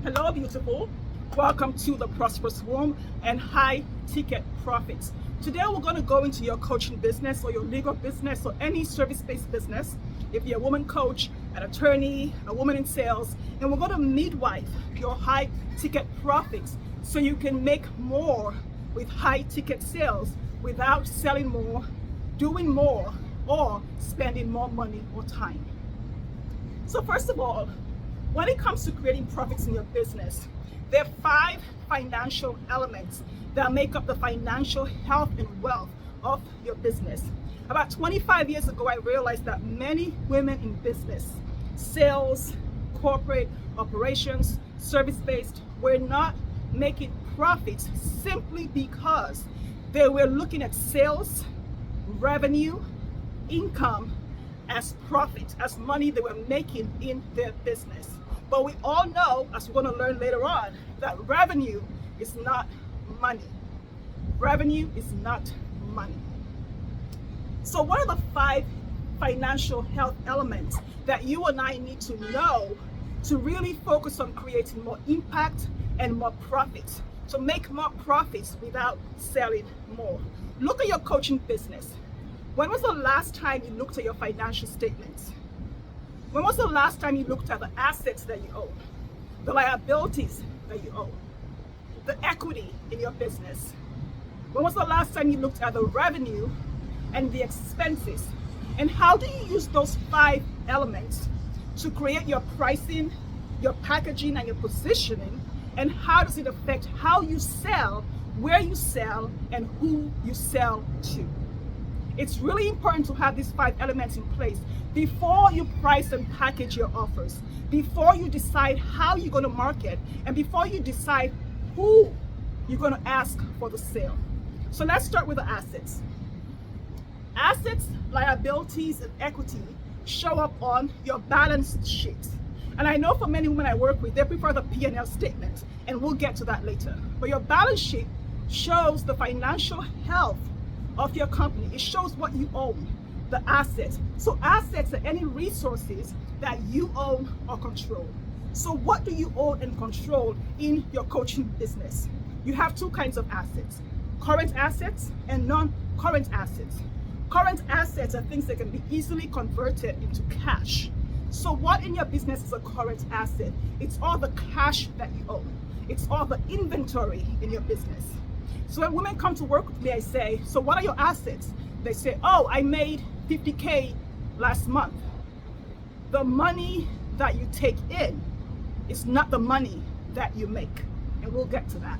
Hello, beautiful. Welcome to the Prosperous Womb and High Ticket Profits. Today, we're going to go into your coaching business or your legal business or any service-based business. If you're a woman coach, an attorney, a woman in sales, and we're going to midwife your high ticket profits so you can make more with high ticket sales without selling more, doing more, or spending more money or time. So first of all, when it comes to creating profits in your business, there are 5 financial elements that make up the financial health and wealth of your business. About 25 years ago, I realized that many women in business, sales, corporate operations, service-based, were not making profits simply because they were looking at sales, revenue, income as profit, as money they were making in their business. But we all know, as we're going to learn later on, that revenue is not money. Revenue is not money. So what are the 5 financial health elements that you and I need to know to really focus on creating more impact and more profits, to make more profits without selling more? Look at your coaching business. When was the last time you looked at your financial statements? When was the last time you looked at the assets that you own, the liabilities that you own, the equity in your business? When was the last time you looked at the revenue and the expenses? And how do you use those 5 elements to create your pricing, your packaging, and your positioning? And how does it affect how you sell, where you sell, and who you sell to? It's really important to have these 5 elements in place before you price and package your offers, before you decide how you're going to market, and before you decide who you're going to ask for the sale. So let's start with the assets. Assets, liabilities, and equity show up on your balance sheet. And I know for many women I work with, they prefer the P&L statement, and we'll get to that later. But your balance sheet shows the financial health of your company. It shows what you own, the assets. So assets are any resources that you own or control. So what do you own and control in your coaching business? You have 2 kinds of assets: current assets and non-current assets. Current assets are things that can be easily converted into cash. So what in your business is a current asset? It's all the cash that you own. It's all the inventory in your business. So when women come to work with me, I say, so what are your assets? They say, oh, I made 50K last month. The money that you take in is not the money that you make. And we'll get to that.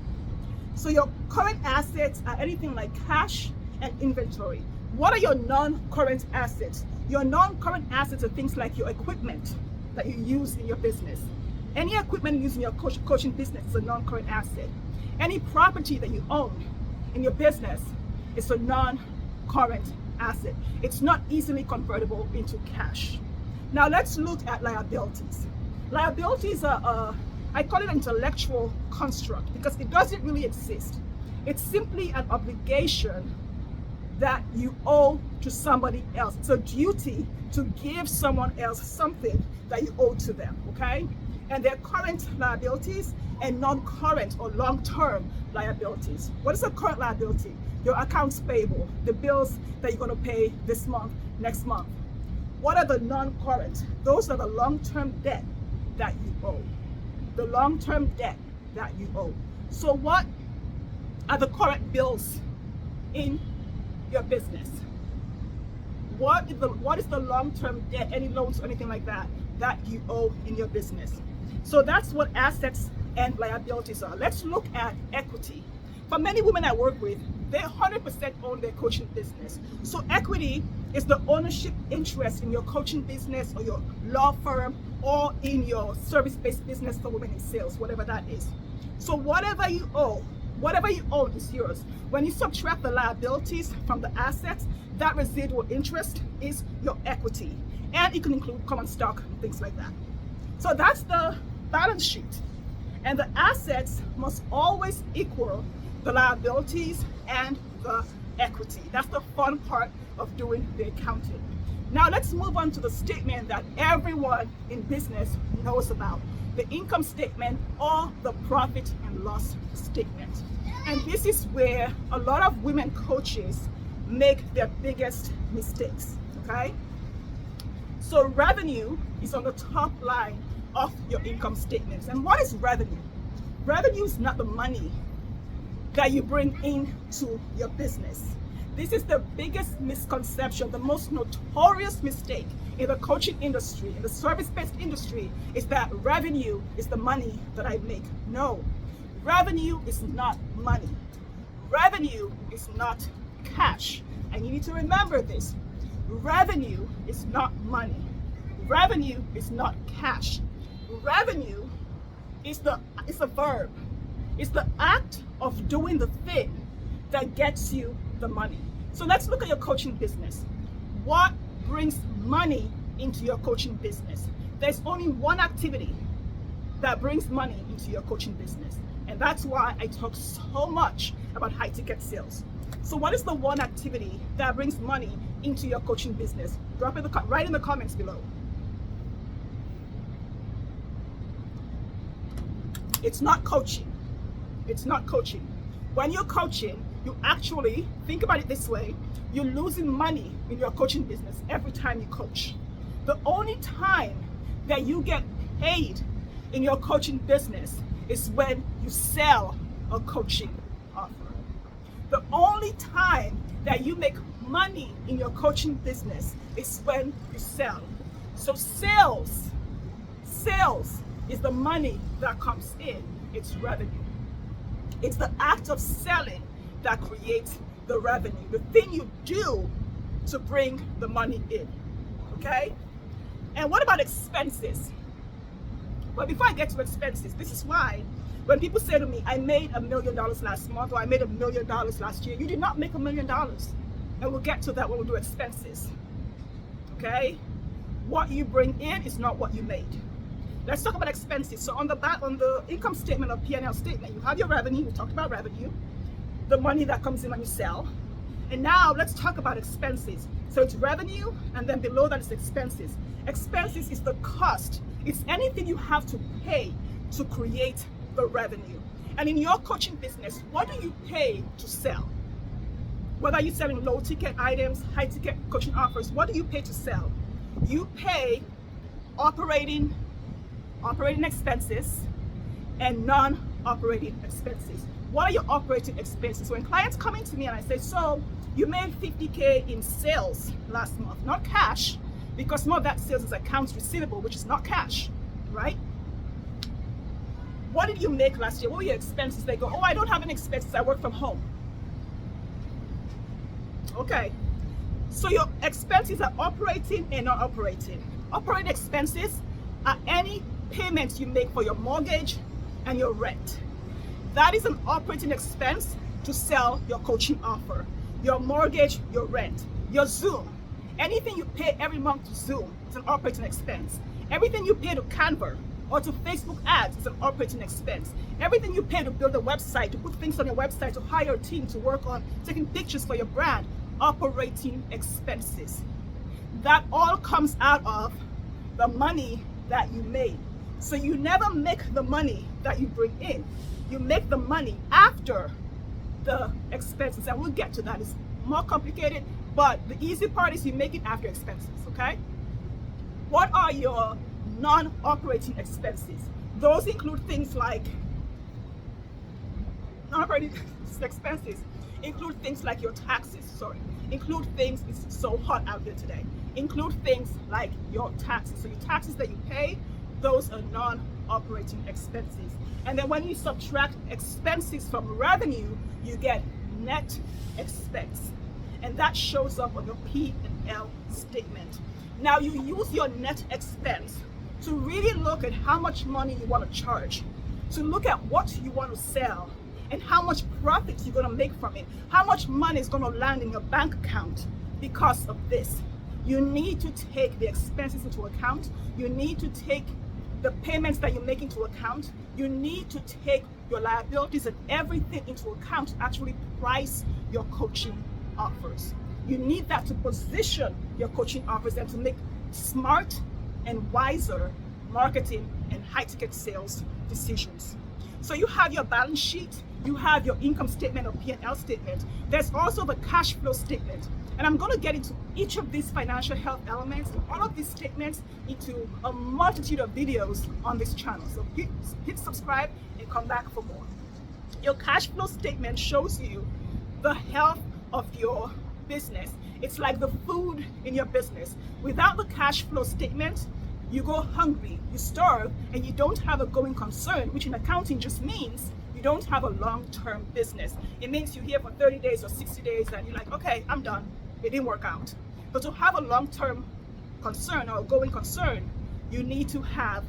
So your current assets are anything like cash and inventory. What are your non-current assets? Your non-current assets are things like your equipment that you use in your business. Any equipment used in your coaching business is a non-current asset. Any property that you own in your business is a non-current asset. It's not easily convertible into cash. Now let's look at liabilities. Liabilities are, I call it an intellectual construct because it doesn't really exist. It's simply an obligation that you owe to somebody else. It's a duty to give someone else something that you owe to them, okay? And they're current liabilities and non-current or long-term liabilities. What is a current liability? Your accounts payable, the bills that you're going to pay this month, next month. What are the non-current? Those are the long-term debt that you owe. The long-term debt that you owe. So what are the current bills in your business? What is the long-term debt, any loans or anything like that you owe in your business? So that's what assets and liabilities are. Let's look at equity. For many women I work with, they 100% own their coaching business. So equity is the ownership interest in your coaching business or your law firm or in your service-based business for women in sales, whatever that is. So whatever you own is yours. When you subtract the liabilities from the assets, that residual interest is your equity. And it can include common stock and things like that. So that's the balance sheet. And the assets must always equal the liabilities and the equity. That's the fun part of doing the accounting. Now let's move on to the statement that everyone in business knows about, the income statement or the profit and loss statement. And this is where a lot of women coaches make their biggest mistakes, okay? So revenue is on the top line of your income statements. And what is revenue? Revenue is not the money that you bring into your business. This is the biggest misconception, the most notorious mistake in the coaching industry, in the service-based industry, is that revenue is the money that I make. No, revenue is not money. Revenue is not cash. And you need to remember this. Revenue is not money. Revenue is not cash. Revenue is a verb. It's the act of doing the thing that gets you the money. So let's look at your coaching business. What brings money into your coaching business? There's only one activity that brings money into your coaching business. And that's why I talk so much about high ticket sales. So what is the one activity that brings money into your coaching business? Drop it right in the comments below. It's not coaching. It's not coaching. When you're coaching, you actually, think about it this way, you're losing money in your coaching business every time you coach. The only time that you get paid in your coaching business is when you sell a coaching offer. The only time that you make money in your coaching business is when you sell. So sales is the money that comes in. It's revenue. It's the act of selling that creates the revenue, the thing you do to bring the money in, okay? And what about expenses? Well, before I get to expenses, this is why when people say to me, I made $1 million last month, or I made $1 million last year, you did not make $1 million. And we'll get to that when we do expenses, okay? What you bring in is not what you made. Let's talk about expenses. So on the income statement or P&L statement, you have your revenue. We talked about revenue, the money that comes in when you sell. And now let's talk about expenses. So it's revenue, and then below that is expenses. Expenses is the cost. It's anything you have to pay to create the revenue. And in your coaching business, what do you pay to sell? Whether you're selling low ticket items, high ticket coaching offers, what do you pay to sell? You pay operating expenses and non-operating expenses. What are your operating expenses? When clients come into me and I say, so you made 50K in sales last month, not cash, because more of that sales is accounts receivable, which is not cash, right? What did you make last year? What were your expenses? They go, oh, I don't have any expenses. I work from home. Okay. So your expenses are operating and non-operating. Operating expenses are any payments you make for your mortgage and your rent. That is an operating expense to sell your coaching offer. Your mortgage, your rent, your Zoom. Anything you pay every month to Zoom is an operating expense. Everything you pay to Canva or to Facebook ads is an operating expense. Everything you pay to build a website, to put things on your website, to hire a team to work on taking pictures for your brand, operating expenses. That all comes out of the money that you made. So you never make the money that you bring in. You make the money after the expenses. And we'll get to that. It's more complicated, but the easy part is you make it after expenses, okay? What are your non-operating expenses? Those include things like non-operating expenses. Include things like your taxes, include things, it's so hot out there today. Include things like your taxes. So your taxes that you pay, those are non-operating expenses. And then when you subtract expenses from revenue, you get net expense. And that shows up on your P&L statement. Now you use your net expense to really look at how much money you want to charge, to look at what you want to sell, and how much profit you're going to make from it, how much money is going to land in your bank account because of this. You need to take the expenses into account. You need to take the payments that you make into account. You need to take your liabilities and everything into account to actually price your coaching offers. You need that to position your coaching offers and to make smart and wiser marketing and high-ticket sales decisions. So you have your balance sheet, you have your income statement or P&L statement. There's also the cash flow statement. And I'm going to get into each of these financial health elements, all of these statements, into a multitude of videos on this channel. So hit subscribe and come back for more. Your cash flow statement shows you the health of your business. It's like the food in your business. Without the cash flow statement, you go hungry, you starve, and you don't have a going concern, which in accounting just means you don't have a long-term business. It means you're here for 30 days or 60 days and you're like, okay, I'm done. It didn't work out. But to have a long-term concern or a going concern, you need to have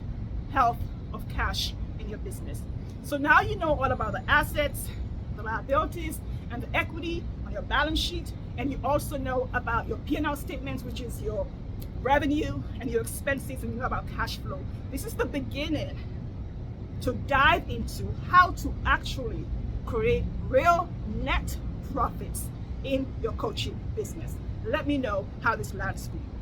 health of cash in your business. So now you know all about the assets, the liabilities, and the equity on your balance sheet, and you also know about your P&L statements, which is your revenue and your expenses, and you know about cash flow. This is the beginning to dive into how to actually create real net profits in your coaching business. Let me know how this lands for you.